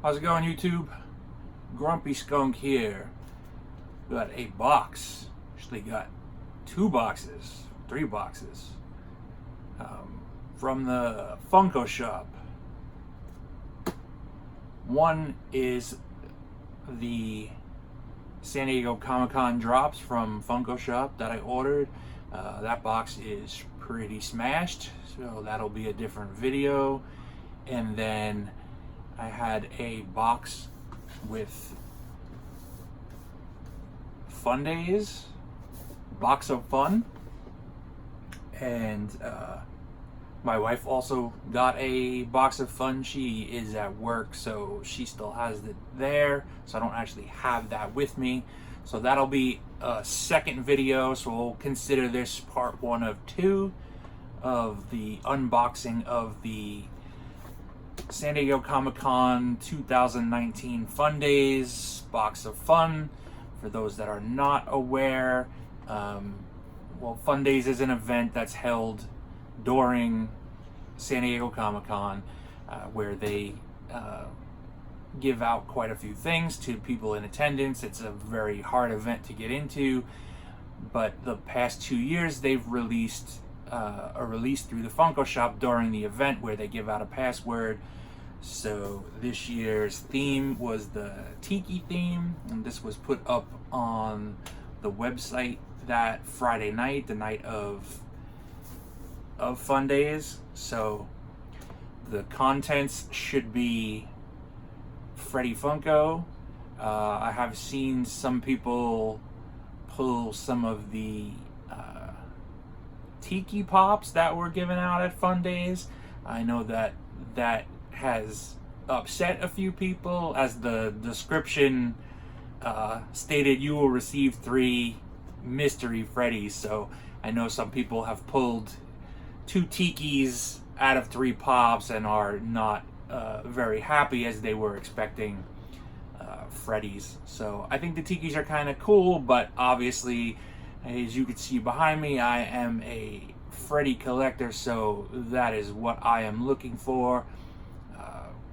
How's it going, YouTube? Grumpy Skunk here. Got a box. Actually got 2 boxes, 3 boxes from the Funko shop. One is the San Diego Comic-Con drops from Funko shop that I ordered. That box is pretty smashed, so that'll be a different video. And then I had a box with Fundays, box of fun, and my wife also got a box of fun. She is at work, so she still has it there, so I don't actually have that with me. So that'll be a second video, so we'll consider this part 1 of 2 of the unboxing of the San Diego Comic-Con 2019 Fundays box of fun. For those that are not aware, well, Fundays is an event that's held during San Diego Comic-Con where they give out quite a few things to people in attendance. It's a very hard event to get into, but the past 2 years they've released a release through the Funko shop during the event where they give out a password. So this year's theme was the Tiki theme, and this was put up on the website that Friday night, the night of Fundays. So the contents should be Freddy Funko. I have seen some people pull some of the Tiki pops that were given out at Fundays. I know that has upset a few people, as the description stated you will receive 3 mystery Freddys. So I know some people have pulled 2 Tikis out of 3 pops and are not very happy, as they were expecting Freddys. So I think the Tikis are kind of cool, but obviously, as you can see behind me, I am a Freddy collector, so that is what I am looking for.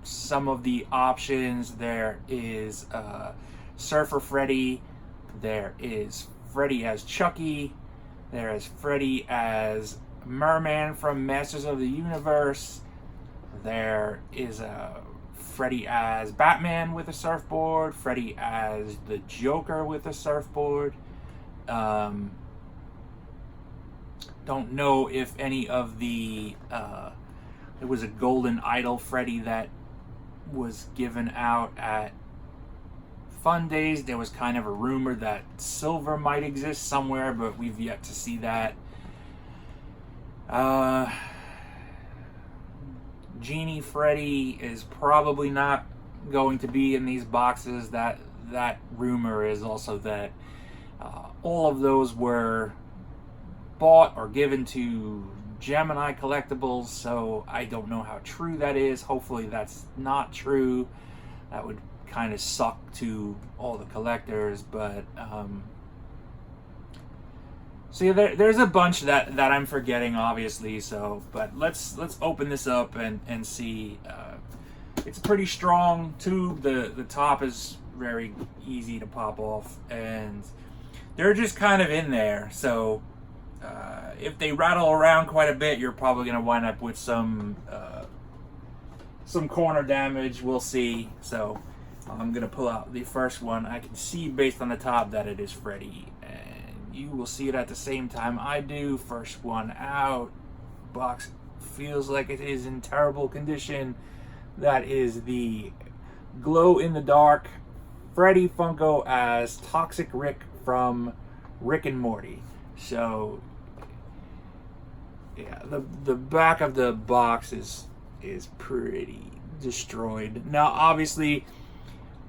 Some of the options, there is Surfer Freddy, there is Freddy as Chucky, there is Freddy as Merman from Masters of the Universe, there is Freddy as Batman with a surfboard, Freddy as the Joker with a surfboard. Don't know if any of the there was a golden idol Freddy that was given out at Fundays. There was kind of a rumor that silver might exist somewhere, but we've yet to see that. Genie Freddy is probably not going to be in these boxes. That rumor is also that all of those were bought or given to Gemini Collectibles, so I don't know how true that is. Hopefully that's not true. That would kind of suck to all the collectors, but so yeah, there's a bunch that I'm forgetting, obviously. So, but let's open this up and see. It's a pretty strong tube. The top is very easy to pop off, and they're just kind of in there. So if they rattle around quite a bit, you're probably going to wind up with some corner damage. We'll see. So I'm going to pull out the first one. I can see based on the top that it is Freddy, and you will see it at the same time I do. First one out. Box feels like it is in terrible condition. That is the glow-in-the-dark Freddy Funko as Toxic Rick from Rick and Morty. So yeah, the back of the box is pretty destroyed. Now obviously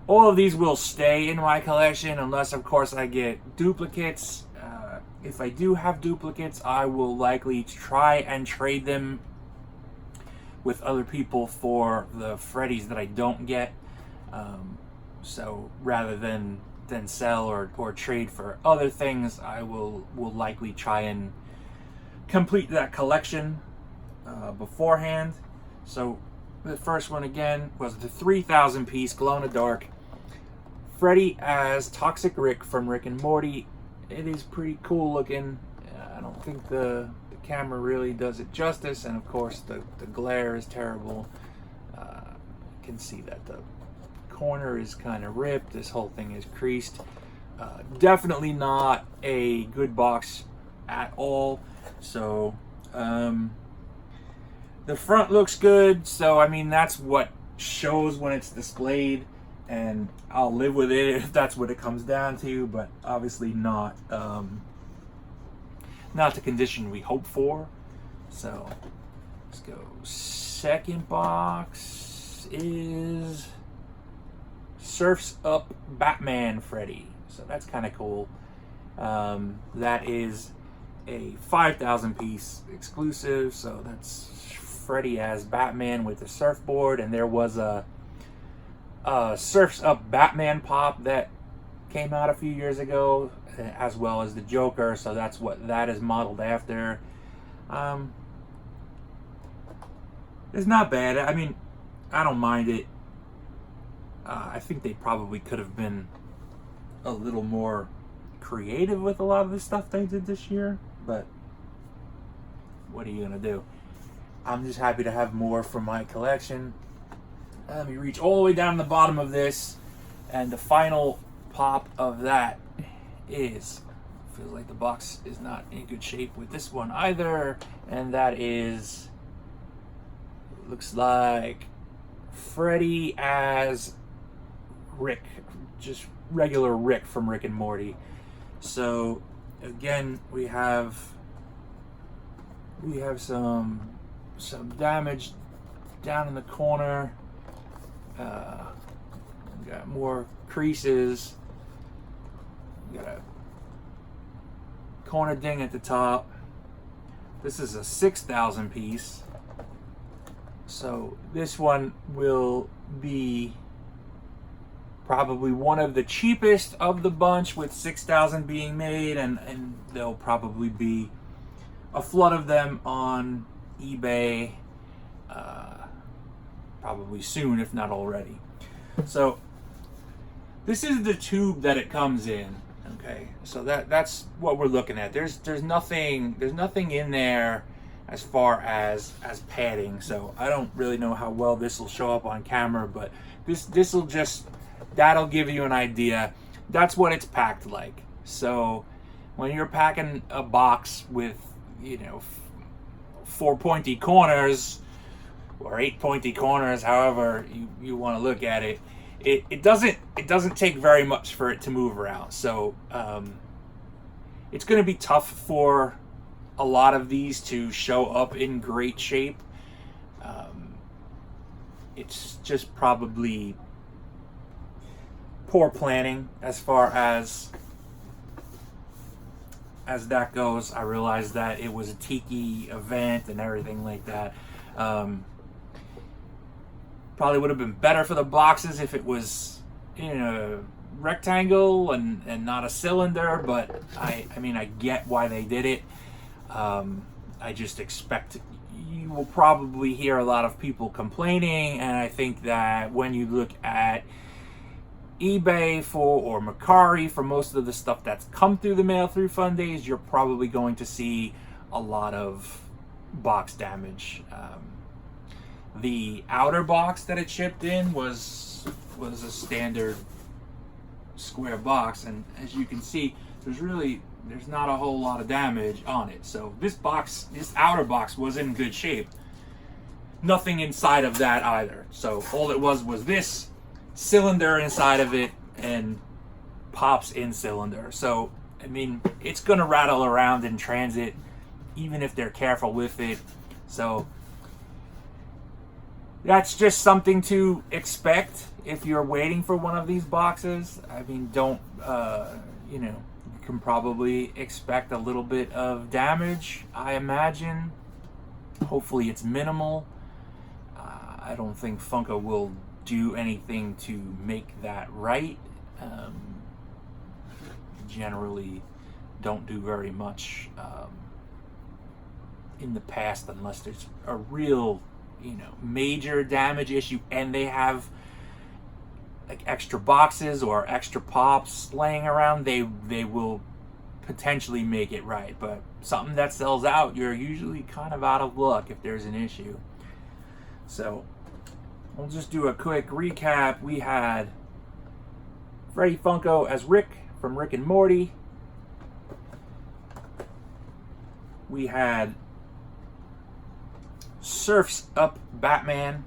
all of these will stay in my collection unless of course I get duplicates. If I do have duplicates, I will likely try and trade them with other people for the Freddys that I don't get. So rather than sell or trade for other things, I will likely try and complete that collection beforehand. So The first one again was the 3,000 piece glow in the dark Freddy as Toxic Rick from Rick and Morty. It is pretty cool looking. I don't think the camera really does it justice, and of course the glare is terrible. You can see that the corner is kind of ripped. This whole thing is creased. Definitely not a good box at all. So the front looks good, so I mean that's what shows when it's displayed, and I'll live with it if that's what it comes down to, but obviously not not the condition we hope for. So let's go. Second box is Surfs Up Batman Freddy. So that's kind of cool. That is a 5,000 piece exclusive. So that's Freddy as Batman with the surfboard. And there was a Surfs Up Batman pop that came out a few years ago, as well as the Joker. So that's what that is modeled after. It's not bad. I mean, I don't mind it. I think they probably could have been a little more creative with a lot of the stuff they did this year, but what are you gonna do? I'm just happy to have more from my collection. Let me reach all the way down to the bottom of this, and the final pop of that is, feels like the box is not in good shape with this one either, and that is, looks like Freddy as Rick, just regular Rick from Rick and Morty. So again, we have some damage down in the corner. We got more creases. We got a corner ding at the top. This is a 6,000 piece. So this one will be probably one of the cheapest of the bunch, with 6,000 being made, and there'll probably be a flood of them on eBay probably soon, if not already. So this is the tube that it comes in. Okay, so that's what we're looking at. There's nothing in there as far as padding, so I don't really know how well this will show up on camera, but that'll give you an idea. That's what it's packed like. So when you're packing a box with, 4 pointy corners or 8 pointy corners, however you want to look at it, it doesn't take very much for it to move around. So it's going to be tough for a lot of these to show up in great shape. It's just probably poor planning as far as that goes. I realized that it was a Tiki event and everything like that. Probably would have been better for the boxes if it was in a rectangle and not a cylinder, but I mean, I get why they did it. I just expect you will probably hear a lot of people complaining, and I think that when you look at eBay or Mercari for most of the stuff that's come through the mail through Fundays, you're probably going to see a lot of box damage. The outer box that it shipped in was a standard square box, and as you can see, there's not a whole lot of damage on it. So this outer box was in good shape. Nothing inside of that either. So all it was this cylinder inside of it and pops in cylinder. So I mean, it's gonna rattle around in transit even if they're careful with it. So that's just something to expect if you're waiting for one of these boxes. I mean, don't you can probably expect a little bit of damage, I imagine. Hopefully it's minimal. I don't think Funko will do anything to make that right. Generally don't do very much in the past unless there's a real major damage issue and they have like extra boxes or extra pops laying around, they will potentially make it right. But something that sells out, you're usually kind of out of luck if there's an issue. So we'll just do a quick recap. We had Freddy Funko as Rick from Rick and Morty. We had Surfs Up Batman.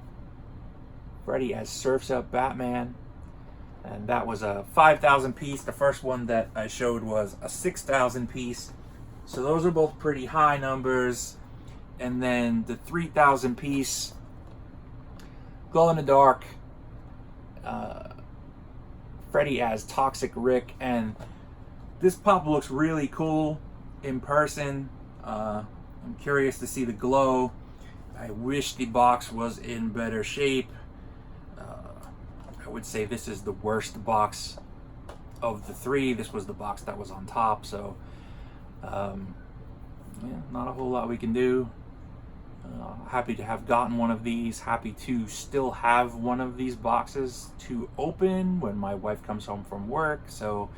Freddy as Surfs Up Batman. And that was a 5,000 piece. The first one that I showed was a 6,000 piece. So those are both pretty high numbers. And then the 3,000 piece glow in the dark Freddy as Toxic Rick. And this pop looks really cool in person. I'm curious to see the glow. I wish the box was in better shape. I would say this is the worst box of the three. This was the box that was on top, so yeah, not a whole lot we can do. Happy to have gotten one of these. Happy to still have one of these boxes to open when my wife comes home from work. So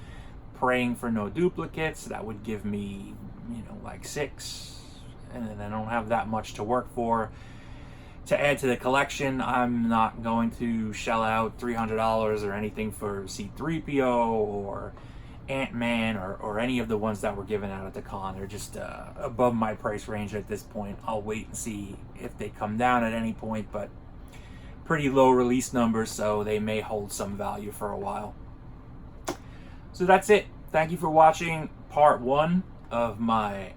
praying for no duplicates. That would give me, like 6, and then I don't have that much to work for. To add to the collection, I'm not going to shell out $300 or anything for C-3PO or Ant-Man or any of the ones that were given out at the con. They're just above my price range at this point. I'll wait and see if they come down at any point, but pretty low release numbers, so they may hold some value for a while. So that's it. Thank you for watching part 1 of my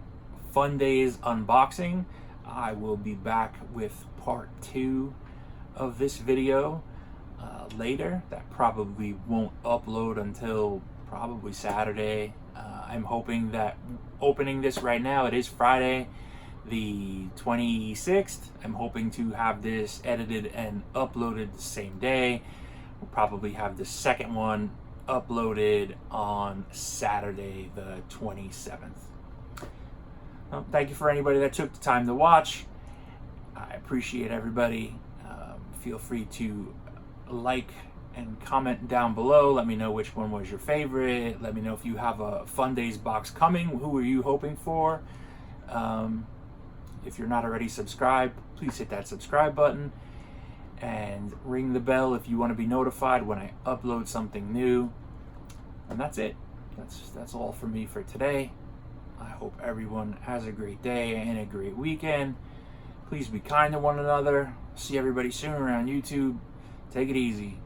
Fundays unboxing. I will be back with part 2 of this video later. That probably won't upload until probably Saturday. I'm hoping that opening this right now, it is Friday the 26th. I'm hoping to have this edited and uploaded the same day. We'll probably have the second one uploaded on Saturday the 27th. Well, thank you for anybody that took the time to watch. I appreciate everybody. Feel free to like and comment down below. Let me know which one was your favorite. Let me know if you have a Fundays box coming. Who are you hoping for? If you're not already subscribed, please hit that subscribe button and ring the bell if you want to be notified when I upload something new. And that's it. That's all for me for today. I hope everyone has a great day and a great weekend. Please be kind to one another. See everybody soon around YouTube. Take it easy.